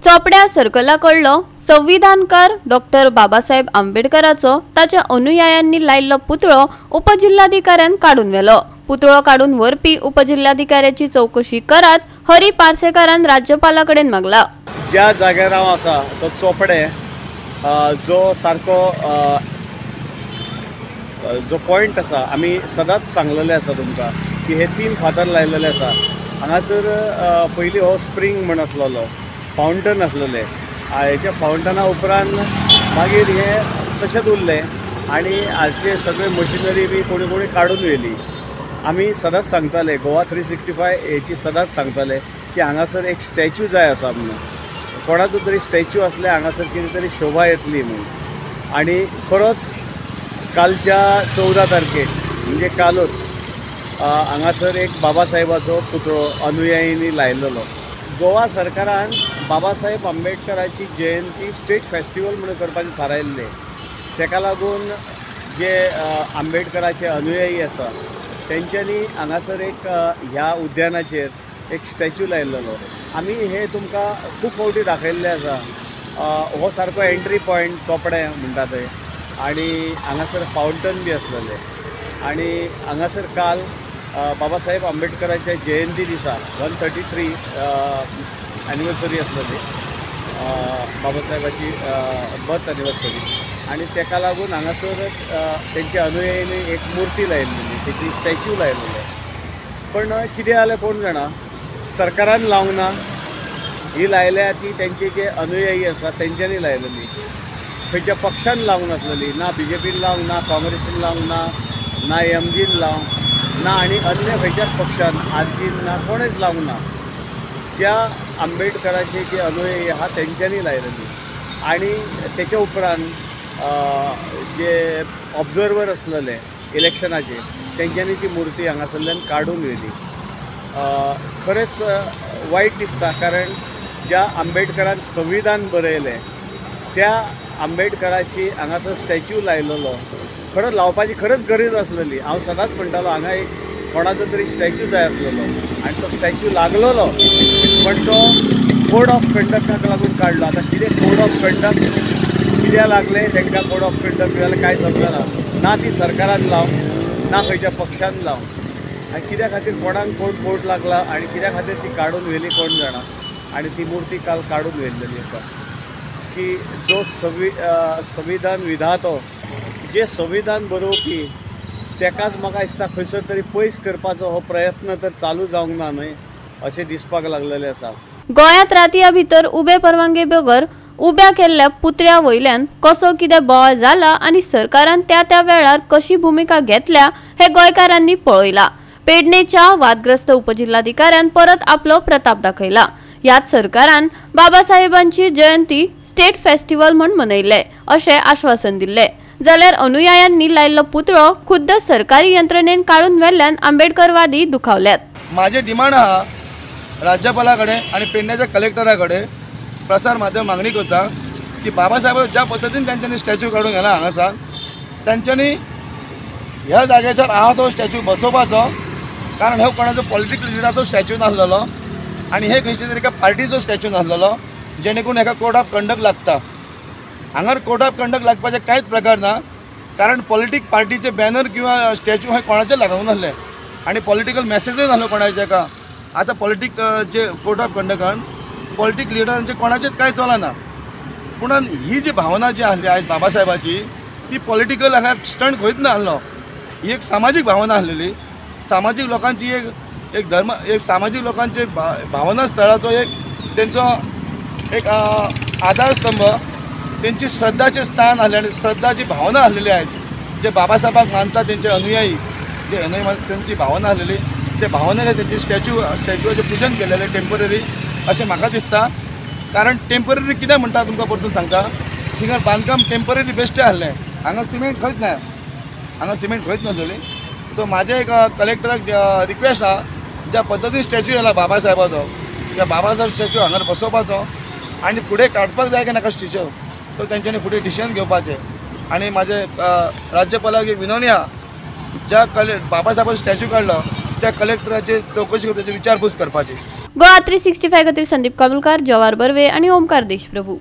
चोपड्या सर्कला कडलो संविधानकार doctor Babasaheb आंबेडकराचो ताच्या अनुयायांनी लायल्लो पुतळो उपजिल्हाधिकाऱ्यान काढून व्हेलो। पुतळो काढून व्हरपी उपजिल्हाधिकाऱ्याची चौकशी करात हरी पार्सेकारान राज्यपालाकडेन मागला। ज्या जाग्यार हांव आसा तो चोपडे जो सारको जो पॉइंट आसा आमी सदांच सांगलेले आसा तुमकां की हे 3 फातर लायलेले आसा। हांगासर पयलीं हो स्प्रिंग म्हण आसलेलो, फावंटन आसलेले, हेच्या फावंटना उपरांत मागीर हे तशेंच उरले आनी हाचे सगळे मशिनरी बी कोणी कोणी काडून व्हेली। आमी सदांच सांगताले गोवा 365 हेची सदांच सांगताले की हांगासर एक स्टॅच्यू जाय आसा म्हणून, कोणाचो तरी स्टॅच्यू आसले हांगासर कितें तरी शोभा येतली म्हणून। आनी खरोच कालच्या 14 तारखेक म्हणजे कालच हांगासर एक बाबासाहेबाचो पुतळो अनुयायींनी लायलेलो। गोवा सरकारान बाबासाहेब आंबेडकराची जयंती स्टेट फेस्टिवल म्हणून करपाचें थारायल्लें। तेका लागून जे आंबेडकराचे अनुयायी आसा तेंच्यांनी हांगासर एक ह्या उद्यानाचेर एक स्टॅच्यू लायलेलो। आमी हे तुमकां खूब फावटी दाखयल्ले आसा। हो सारको एंट्री पॉयंट चोपडे म्हणटा थंय आनी हांगासर फावंटन बी आसलेले आनी हांगासर काल बाबासाहेब आंबेडकराच्या जयंती दिसा 133 एनिवर्सरी आसलेली बाबासाहेबाची बर्थ एनिवर्सरी आनी तेका लागून हांगासर तेंच्या अनुयायींनी एक मुर्ती लायिल्ली, तेची स्टॅच्यू लायलेले। पण कितें जालें कोण जाणा, सरकारान लावंक ना, ही लायल्या ती तेंचे जे अनुयायी आसा तेंच्यांनी लायलेली, खंयच्या पक्षान लावंक नासलेली, ना BJPन लावंक ना, काँग्रेसीन लावंक ना MGन लावंक ना आनी अन्य खंयच्याच पक्षान आरजीन ना, कोणेच लावंक ना। ज्या आंबेडकराचे जे अनुयायी आहा तेंच्यांनी लायलेली आनी तेच्या उपरांत जे ऑब्जर्वर आसलेले इलेक्शनाचे तेंच्यांनी ती मुर्ती हांगासरल्यान काडून व्हेली। खरेंच वायट दिसता, कारण ज्या आंबेडकरान संविधान बरयलें त्या आंबेडकराची हांगासर स्टॅच्यू लायलेलो खरो लावपाची खरंच गरज आसलेली। हांव सदांच म्हणटालो हांगा एक कोणाचो तरी स्टॅच्यू जाय आसलेलो आनी तो स्टॅच्यू लागलेलो, पण तो कोड ऑफ कंडक्टाक लागून काडलो। आतां कितें कोड ऑफ कंडक्ट कित्याक लागले तांकां कोड ऑफ कंडक्ट जाल्यार कांय समजना, ना ती सरकारान लावंक ना खंयच्या पक्षान लावंक, आनी कित्या खातीर कोणाक कोड लागला आनी कित्या खातीर ती काडून व्हेली कोण जाणा। आनी ती मुर्ती काल काडून व्हेल्लेली आसा की जो संविधान विधातो, जे संविधान बरोवपी तेकाच म्हाका दिसता खंयसर तरी पयस करपाचो हो प्रयत्न तर चालू जावंक ना न्हय अशें दिसपाक लागलेलें आसा। गोंयांत रातया भितर उबे परवानगी बेगर उब्या केल्ल्या पुतळ्या वयल्यान कसो कितें बोवाळ जाला आनी सरकारान त्या वेळार कशी भुमिका घेतल्या हे गोंयकारांनी पळयला। पेडणेच्या वादग्रस्त उपजिल्हाधिकाऱ्यान परत आपलो प्रताप दाखयला। यात सरकारान बाबासाहेबांची जयंती स्टेट फेस्टिवल म्हूण मनयले अशें आश्वासन दिल्ले, जाल्यार अनुयायांनी लायल्लो पुतळो खुद्द सरकारी यंत्रणेन काडून व्हेल्ल्यान आंबेडकरवादी दुखावल्यात। माझे डिमांड आहा राज्यपाला कडेन आनी पेडण्याच्या कलेक्टरा कडेन प्रसार माध्यम मागणी करता की बाबासाहेब ज्या पद्दतीन तेंच्यांनी स्टॅच्यू काडून गेला हांगासर तेंच्यांनी ह्या जाग्याचेर आहा तो स्टॅच्यू बसोवपाचो, कारण हो कोणाचो पॉलिटिकल लिडराचो स्टॅच्यू नासलेलो आनी हे खंयच्या तरी एका पार्टीचो स्टॅच्यू नासलेलो जेणे करून हेका कोड ऑफ कंडक्ट लागता। हांगार कोड ऑफ कंडक्ट लागपाचे कांयच प्रकार ना, कारण पॉलिटीक पार्टीचे बॅनर किंवा स्टॅच्यू हे कोणाचे लागूंक नासले आनी पॉलिटिकल मेसेजूय नासलो कोणाचे का। आतां पॉलिटीक जे कोड ऑफ कंडक्टान पॉलिटीक लिडरांचे कोणाचेच कांय चलना, पूण ही जी भावना जी आसली आयज बाबासाहेबाची ती पॉलिटिकल हांगा स्टंट खंयच ना आसलो, ही एक सामाजीक भावना आसलेली। सामाजीक लोकांची एक सामाजीक लोकांचे भावना स्थळाचो एक तेंचो एक आधारस्तंभ, तेंची श्रद्धाचे स्थान आसलें आनी श्रद्धाची भावना आसलेली आयज जे बाबासाहेबाक मानता तेंचे अनुयायी जे तेंची भावना आसलेली ते भावनेक तेंची स्टॅच्यूचें पूजन केलेलें टेम्पररी अशें म्हाका दिसता। कारण टेम्पररी कितें म्हणटा तुमकां परतून सांगता, थिंगा बांदकाम टेम्पररी बेश्टें आसलें, हांगा सिमेंट खंयच ना, हांगा सिमेंट खंयच नासलेली। सो म्हाजें एक कलेक्टराक रिक्वेस्ट आहा ज्या पद्दतीन स्टॅच्यू येयला बाबासाहेबाचो त्या बाबासाहेब स्टॅच्यू हांगार बसोवपाचो आनी फुडें काडपाक जाय की नाका स्टॅच्यू तो तेंच्यांनी फुडें डिसिजन घेवपाचें। आनी म्हाजे राज्यपालाक एक विनवणी आहा, ज्या बाबासाहेबाचो स्टॅच्यू काडलो त्या कलेक्टराची चौकशी करपाची, विचारपूस करपाची। गोवा 365 खातीर संदीप काबुलकार, जवाहर बर्वे आणि ओमकार देशप्रभू.